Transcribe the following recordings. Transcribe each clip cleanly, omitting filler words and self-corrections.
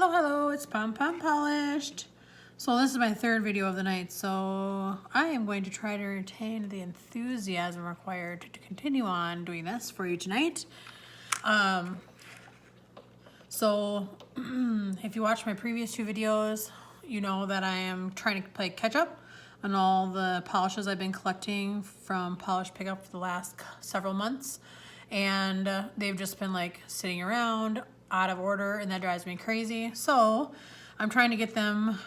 Hello, it's Pom Pom Polished. So this is my third video of the night, so I am going to try to retain the enthusiasm required to continue on doing this for you tonight. So if you watched my previous two videos, you know that I am trying to play catch up on all the polishes I've been collecting from Polish Pickup for the last several months. And they've just been like sitting around out of order, and that drives me crazy. So I'm trying to get them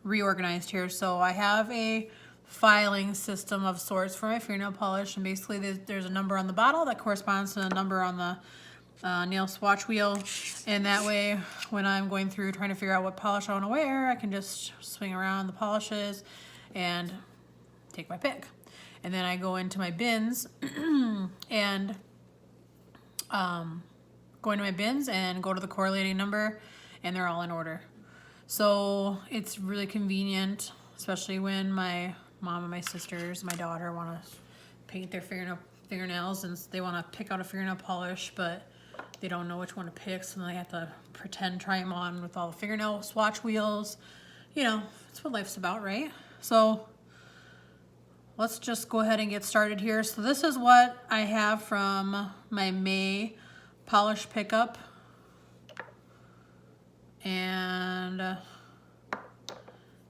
reorganized here. So I have a filing system of sorts for my fingernail polish, and basically there's a number on the bottle that corresponds to the number on the nail swatch wheel, and that way when I'm going through trying to figure out what polish I want to wear, I can just swing around the polishes and take my pick. And then I go into my bins and go into my bins and go to the correlating number, and they're all in order. So it's really convenient, especially when my mom and my sisters, my daughter want to paint their fingernails and they want to pick out a fingernail polish, but they don't know which one to pick, so they have to pretend try them on with all the fingernail swatch wheels. You know, that's what life's about, right? So let's just go ahead and get started here. So this is what I have from my May polish pickup, and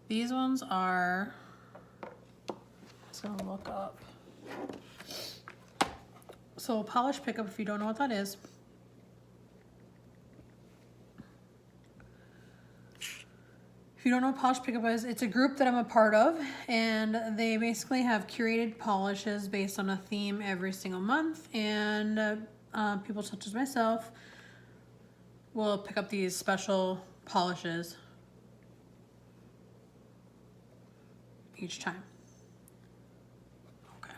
these ones are, I'm just gonna look up. So polish pickup, if you don't know what that is, if you don't know what Polish Pickup is, it's a group that I'm a part of, and they basically have curated polishes based on a theme every single month, and people such as myself will pick up these special polishes each time. Okay.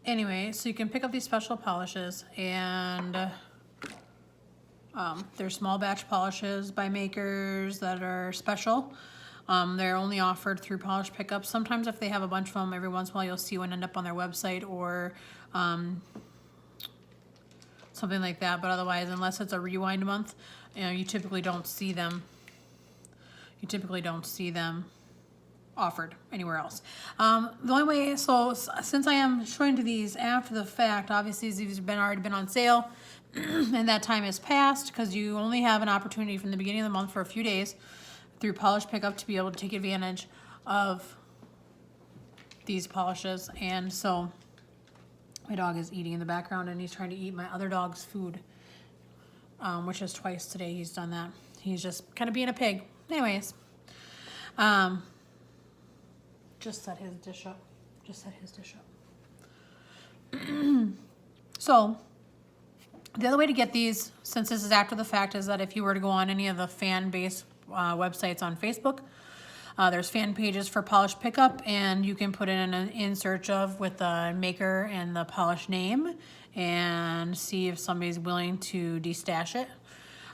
Anyway, so you can pick up these special polishes, and they're small batch polishes by makers that are special. They're only offered through Polish Pickup. Sometimes if they have a bunch of them, every once in a while you'll see one end up on their website or something like that. But otherwise, unless it's a rewind month, you know, you typically don't see them. You typically don't see them offered anywhere else. The only way, so since I am showing to these after the fact, obviously these have already been on sale, and that time has passed because you only have an opportunity from the beginning of the month for a few days through Polish Pickup to be able to take advantage of these polishes. And so my dog is eating in the background, and he's trying to eat my other dog's food, which is twice today he's done that. He's just kind of being a pig. Anyways, just set his dish up. So the other way to get these, since this is after the fact, is that if you were to go on any of the fan-based websites on Facebook, there's fan pages for Polish Pickup, and you can put in an in search of with the maker and the polish name and see if somebody's willing to destash it.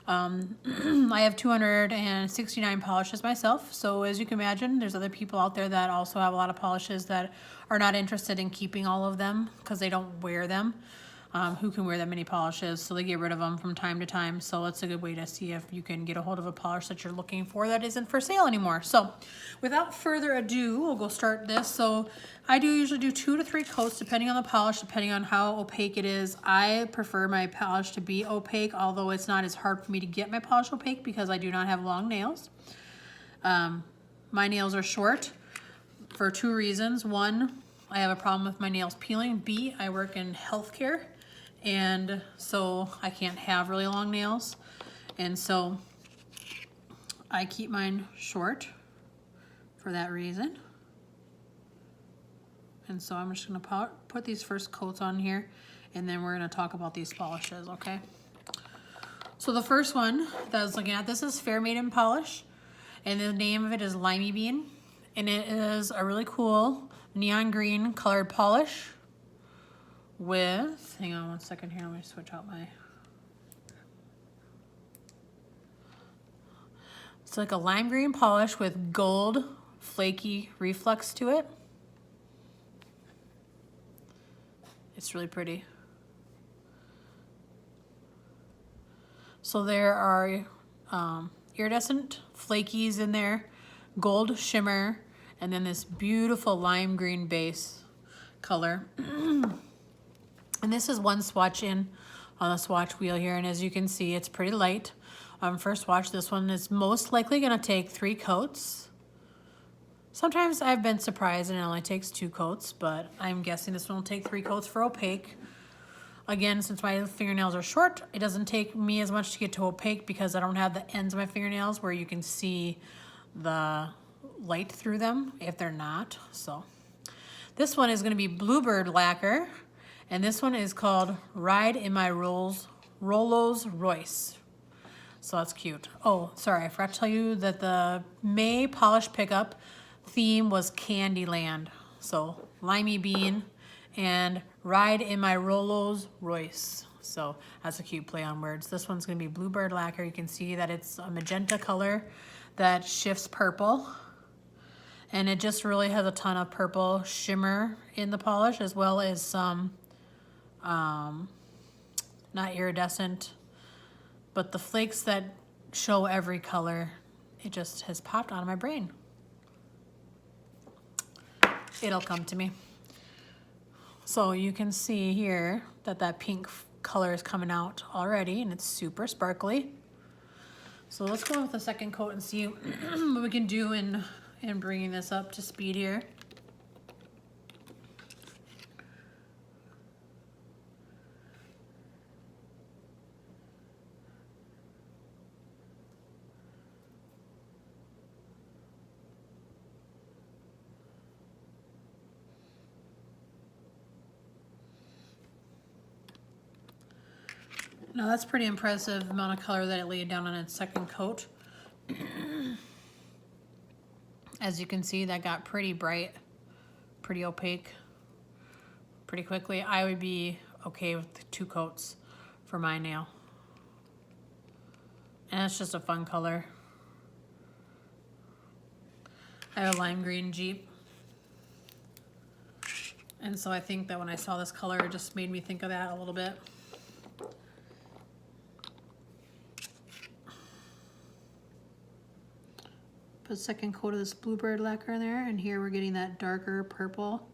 I have 269 polishes myself, so as you can imagine, there's other people out there that also have a lot of polishes that are not interested in keeping all of them because they don't wear them. Who can wear that many polishes, so they get rid of them from time to time. So that's a good way to see if you can get a hold of a polish that you're looking for that isn't for sale anymore. So without further ado, we'll go start this. So I usually do 2 to 3 coats depending on the polish, depending on how opaque it is. I prefer my polish to be opaque, although it's not as hard for me to get my polish opaque because I do not have long nails. My nails are short for 2 reasons. 1, I have a problem with my nails peeling. B, I work in healthcare, and so I can't have really long nails, and so I keep mine short for that reason. And so I'm just gonna put these first coats on here, and then we're gonna talk about these polishes, okay? So the first one that I was looking at, this is Fair Maiden Polish, and the name of it is Limey Bean, and it is a really cool neon green colored polish with, hang on one second here, let me switch out my, it's like a lime green polish with gold flaky reflex to it. It's really pretty. So there are iridescent flakies in there, gold shimmer, and then this beautiful lime green base color. And this is one swatch in on the swatch wheel here, and as you can see, it's pretty light. For swatch, this one is most likely gonna take 3 coats. Sometimes I've been surprised and it only takes 2 coats, but I'm guessing this one will take 3 coats for opaque. Again, since my fingernails are short, it doesn't take me as much to get to opaque because I don't have the ends of my fingernails where you can see the light through them if they're not. So this one is going to be Bluebird Lacquer, and this one is called Ride in My Rolls Royce. So that's cute. Oh, sorry, I forgot to tell you that the May polish pickup theme was Candyland. So limey bean and Ride in My Rolls Royce. So that's a cute play on words. This one's gonna be Bluebird Lacquer. You can see that it's a magenta color that shifts purple. And it just really has a ton of purple shimmer in the polish, as well as some, not iridescent, but the flakes that show every color. It just has popped out of my brain. It'll come to me. So you can see here that that pink color is coming out already, and it's super sparkly. So let's go with the second coat and see what we can do in bringing this up to speed here. Now that's pretty impressive amount of color that it laid down on its second coat. As you can see, that got pretty bright, pretty opaque, pretty quickly. I would be okay with 2 coats for my nail. And it's just a fun color. I have a lime green Jeep. And so I think that when I saw this color, it just made me think of that a little bit. Put a second coat of this Bluebird Lacquer in there, and here we're getting that darker purple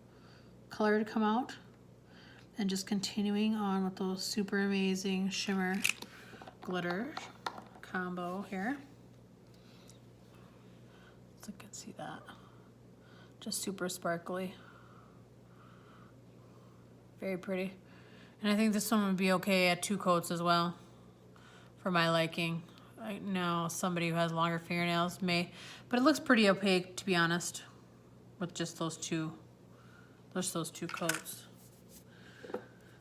color to come out. And just continuing on with those super amazing shimmer glitter combo here. So you can see that. Just super sparkly. Very pretty. And I think this one would be okay at 2 coats as well, for my liking. I know somebody who has longer fingernails may, but it looks pretty opaque, to be honest, with just those two coats.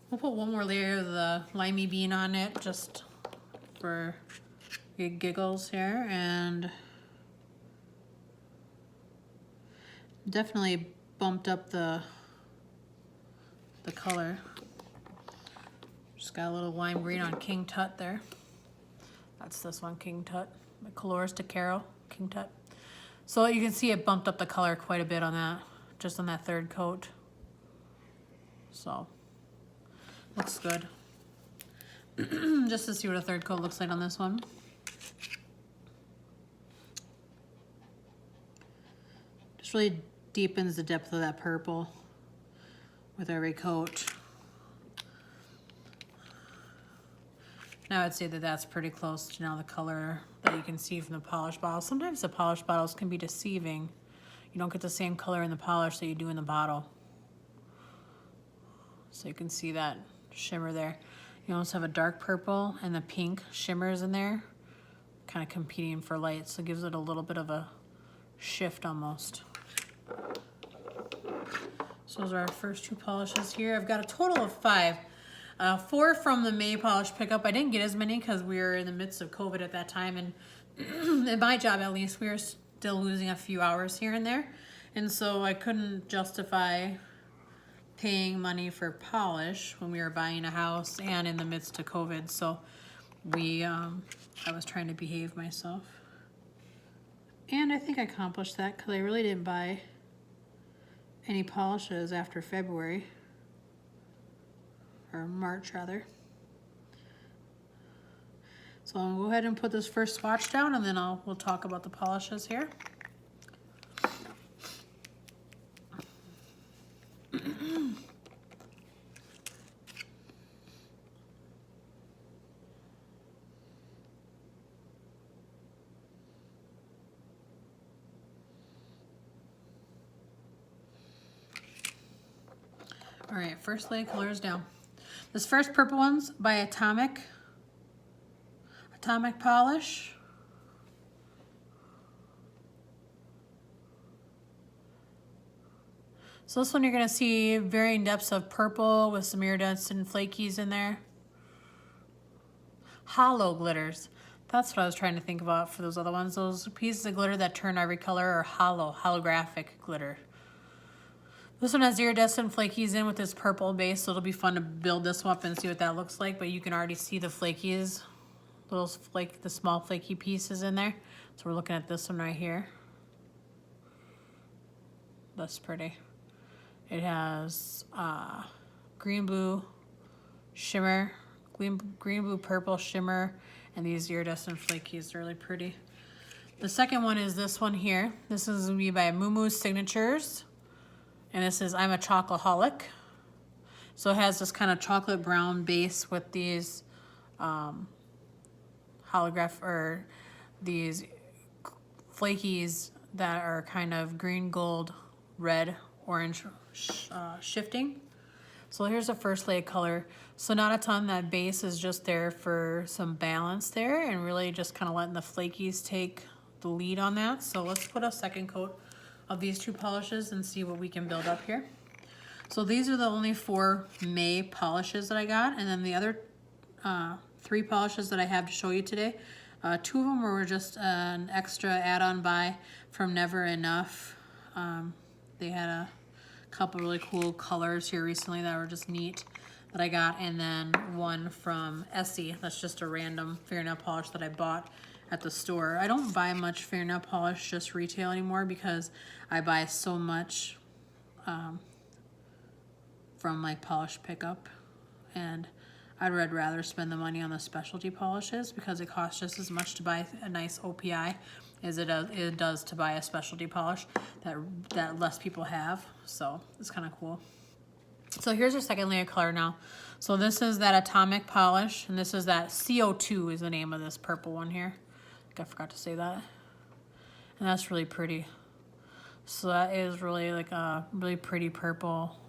We'll put one more layer of the limey bean on it just for giggles here, and definitely bumped up the color. Just got a little lime green on King Tut there. That's this one, King Tut. My Colores de Caro, King Tut. So you can see it bumped up the color quite a bit on that, just on that third coat. So, looks good. Just to see what a third coat looks like on this one. Just really deepens the depth of that purple with every coat. Now I'd say that that's pretty close to now the color that you can see from the polish bottle. Sometimes the polish bottles can be deceiving. You don't get the same color in the polish that you do in the bottle. So you can see that shimmer there. You almost have a dark purple and the pink shimmers in there, kind of competing for light. So it gives it a little bit of a shift almost. So those are our first 2 polishes here. I've got a total of 5. 4 from the May polish pickup. I didn't get as many because we were in the midst of COVID at that time, and in my job at least, we were still losing a few hours here and there, and so I couldn't justify paying money for polish when we were buying a house and in the midst of COVID. So I was trying to behave myself, and I think I accomplished that because I really didn't buy any polishes after February. Or March rather. So I'll go ahead and put this first swatch down, and then we'll talk about the polishes here. All right, first layer of colors down. This first purple one's by Atomic Polish. So this one you're gonna see varying depths of purple with some iridescent flakies in there. Hollow glitters. That's what I was trying to think about for those other ones. Those pieces of glitter that turn every color are holographic glitter. This one has iridescent flakies in with this purple base, so it'll be fun to build this one up and see what that looks like, but you can already see the flakies, the small flaky pieces in there. So we're looking at this one right here. That's pretty. It has green, blue, shimmer, green, blue, purple, shimmer, and these iridescent flakies are really pretty. The second one is this one here. This is gonna be by Moo Signatures. And this is I'm a Chocoholic. So it has this kind of chocolate brown base with these these flakies that are kind of green, gold, red, orange shifting. So here's the first layer color. So not a ton, that base is just there for some balance there and really just kind of letting the flakies take the lead on that. So let's put a second coat of these two polishes and see what we can build up here. So these are the only 4 May polishes that I got, and then the other 3 polishes that I have to show you today. 2 of them were just an extra add-on buy from Never Enough. They had a couple really cool colors here recently that were just neat that I got, and then one from Essie. That's just a random fingernail polish that I bought at the store. I don't buy much fingernail polish just retail anymore because I buy so much from like Polish Pickup, and I'd rather spend the money on the specialty polishes because it costs just as much to buy a nice OPI as it does to buy a specialty polish that less people have. So it's kind of cool. So here's our second layer color now. So this is that Atomic Polish, and this is that CO2 is the name of this purple one here. I forgot to say that. And that's really pretty. So that is really like a really pretty purple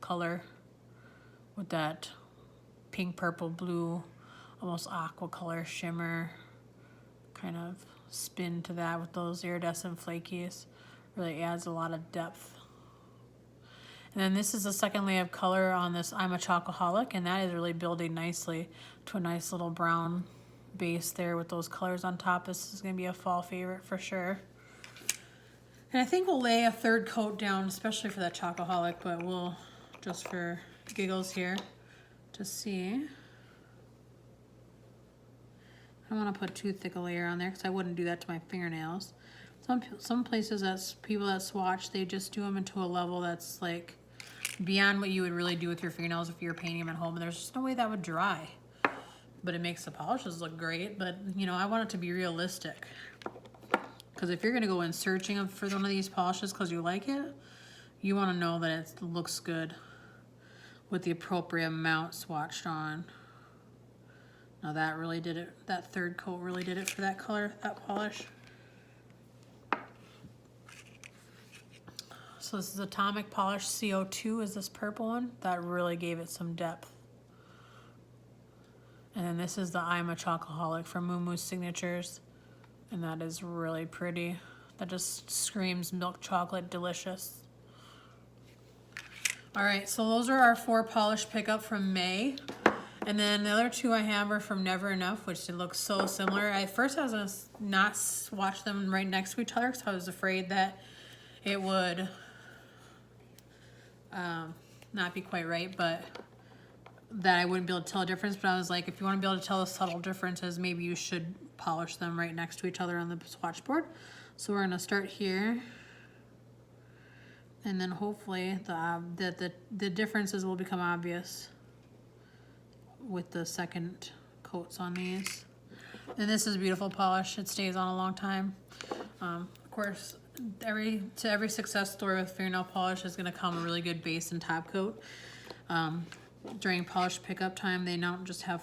color with that pink, purple, blue, almost aqua color shimmer kind of spin to that with those iridescent flakies. Really adds a lot of depth. And then this is the second layer of color on this I'm a Chocoholic, and that is really building nicely to a nice little brown base there with those colors on top. This is going to be a fall favorite for sure. And I think we'll lay a third coat down, especially for that Chocoholic, but we'll just for giggles here to see. I don't want to put too thick a layer on there because I wouldn't do that to my fingernails. Some places that's people that swatch, they just do them into a level that's like beyond what you would really do with your fingernails if you're painting them at home, and there's just no way that would dry. But it makes the polishes look great, but you know, I want it to be realistic. Because if you're gonna go in searching for one of these polishes because you like it, you wanna know that it looks good with the appropriate amount swatched on. Now that really did it, that third coat really did it for that color, that polish. So this is Atomic Polish CO2 is this purple one. That really gave it some depth. And then this is the I'm a Chocoholic from Moo Signatures. And that is really pretty. That just screams milk chocolate delicious. All right, so those are our 4 polish pickup from May. And then the other 2 I have are from Never Enough, which it looks so similar. At first I was gonna not swatch them right next to each other because I was afraid that it would not be quite right, but that I wouldn't be able to tell a difference. But I was like, if you want to be able to tell the subtle differences, maybe you should polish them right next to each other on the swatch board. So we're gonna start here, and then hopefully the differences will become obvious with the second coats on these. And this is beautiful polish. It stays on a long time. Of course, every success story with fingernail polish is going to come a really good base and top coat. During polish pickup time, they don't just have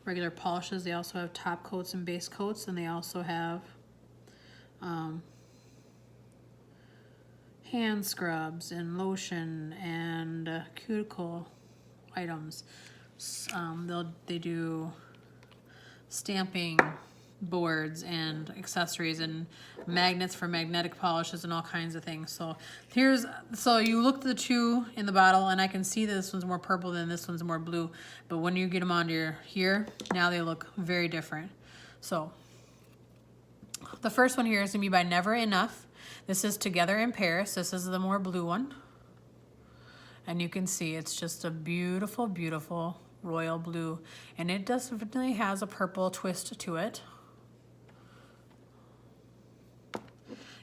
regular polishes. They also have top coats and base coats, and they also have hand scrubs and lotion and cuticle items. They do stamping boards and accessories and magnets for magnetic polishes and all kinds of things. So you look at the two in the bottle, and I can see this one's more purple than this one's more blue, but when you get them onto your here, now they look very different. So the first one here is gonna be by Never Enough. This is Together in Paris. This is the more blue one, and you can see it's just a beautiful, beautiful royal blue, and it definitely has a purple twist to it.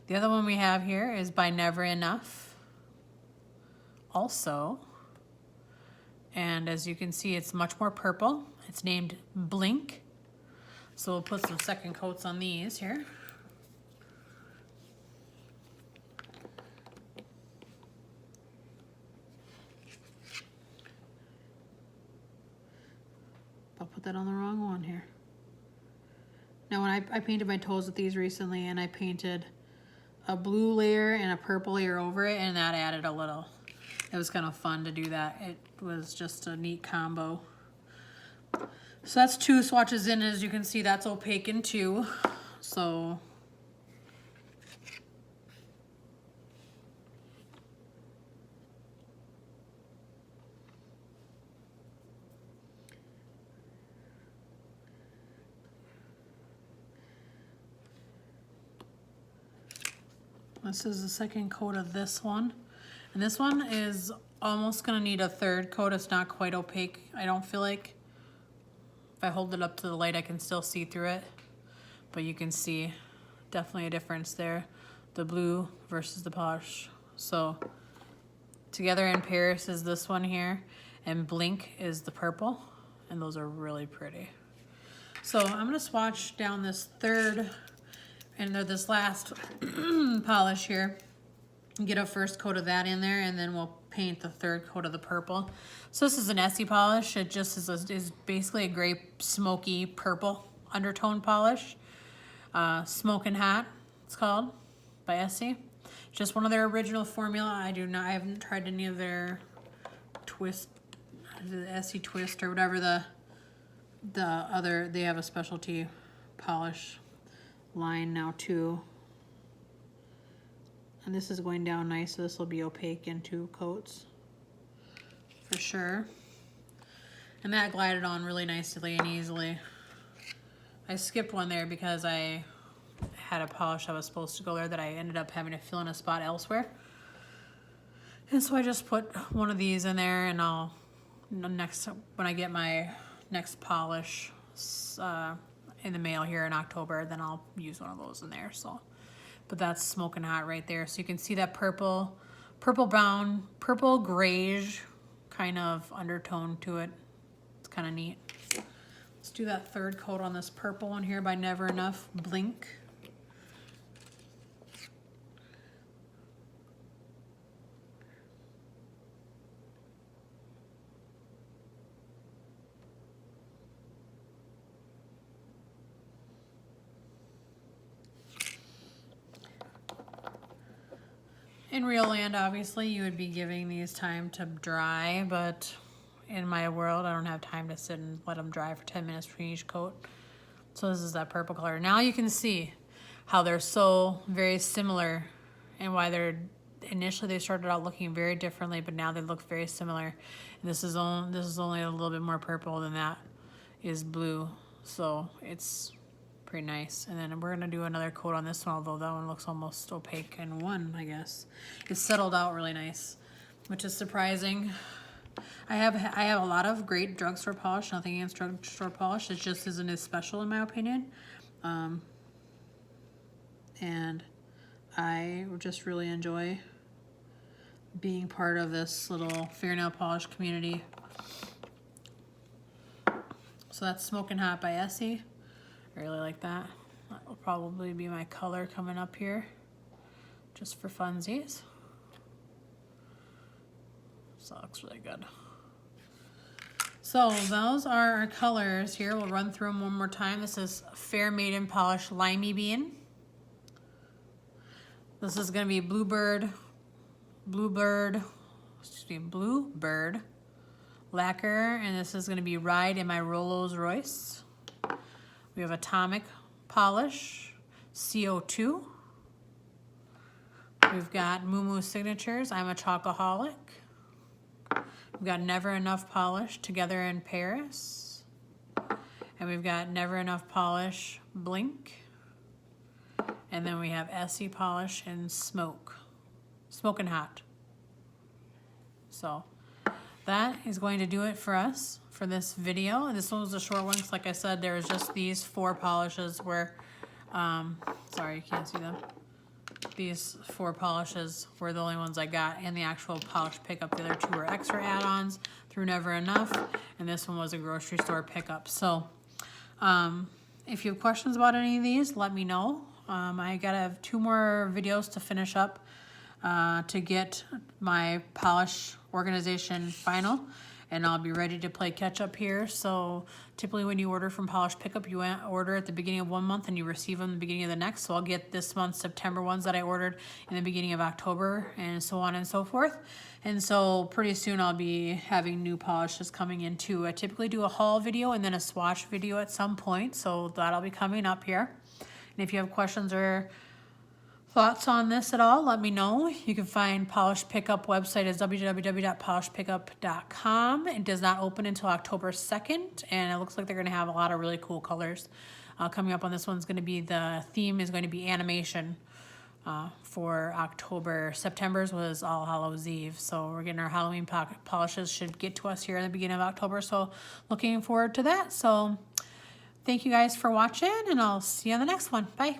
The other one we have here is by Never Enough also, and as you can see, it's much more purple. It's named Blink, so we'll put some second coats on these here. I'll put that on the wrong one here. Now, when I painted my toes with these recently, and I painted a blue layer and a purple layer over it, and that added a little. It was kind of fun to do that. It was just a neat combo. So that's 2 swatches in. As you can see, that's opaque in 2. So this is the second coat of this one. And this one is almost gonna need a third coat. It's not quite opaque, I don't feel like. If I hold it up to the light, I can still see through it. But you can see definitely a difference there. The blue versus the polish. So Together in Paris is this one here, and Blink is the purple, and those are really pretty. So I'm gonna swatch down this third and this last polish here, get a first coat of that in there, and then we'll paint the third coat of the purple. So this is an Essie polish. It just is basically a gray smoky purple undertone polish. Smoking Hot, it's called, by Essie. Just one of their original formula. I haven't tried any of their twist, the Essie twist or whatever the other. They have a specialty polish line now too, and this is going down nice, so this will be opaque in 2 coats for sure. And that glided on really nicely and easily. I skipped one there because I had a polish that was supposed to go there that I ended up having to fill in a spot elsewhere, and so I just put one of these in there, and I'll when I get my next polish in the mail here in October, then I'll use one of those in there. So, but that's Smoking Hot right there. So you can see that purple brown, purple grayish kind of undertone to it. It's kind of neat. Let's do that third coat on this purple one here by Never Enough, Blink. In real land, obviously, you would be giving these time to dry, but in my world, I don't have time to sit and let them dry for 10 minutes between each coat. So this is that purple color. Now you can see how they're so very similar, and why initially they started out looking very differently, but now they look very similar. And this is only a little bit more purple than that is blue, so it's pretty nice. And then we're gonna do another coat on this one, although that one looks almost opaque in 1, I guess. It's settled out really nice, which is surprising. I have a lot of great drugstore polish. Nothing against drugstore polish. It just isn't as special in my opinion. And I just really enjoy being part of this little fingernail polish community. So that's Smoking Hot by Essie. I really like that. That will probably be my color coming up here, just for funsies. So that looks really good. So those are our colors here. We'll run through them one more time. This is Fair Maiden Polish Limey Bean. This is going to be Bluebird Lacquer, and this is going to be Ride in my Rolls Royce. We have Atomic Polish, CO2. We've got Moo Moo Signatures, I'm a Chocoholic. We've got Never Enough Polish, Together in Paris. And we've got Never Enough Polish, Blink. And then we have Essie Polish and Smokin' Hot. So that is going to do it for us for this video. And this one was a short one because, like I said, there was just these 4 polishes where, sorry, you can't see them. These 4 polishes were the only ones I got, and the actual polish pickup. The other 2 were extra add-ons through Never Enough, and this one was a grocery store pickup. So if you have questions about any of these, let me know. I gotta have 2 more videos to finish up to get my polish organization final, and I'll be ready to play catch up here. So typically when you order from Polish Pickup, you order at the beginning of one month and you receive them at the beginning of the next. So I'll get this month's September ones that I ordered in the beginning of October, and so on and so forth. And so pretty soon I'll be having new polishes coming in too. I typically do a haul video and then a swatch video at some point, so that'll be coming up here. And if you have questions or thoughts on this at all, let me know. You can find Polish Pickup website is www.polishpickup.com. It does not open until October 2nd, and it looks like they're going to have a lot of really cool colors. Coming up on this one's going to be, the theme is going to be animation for October. September's was All Hallows Eve, so we're getting our Halloween polishes, should get to us here in the beginning of October, so looking forward to that. So thank you guys for watching, and I'll see you on the next one. Bye.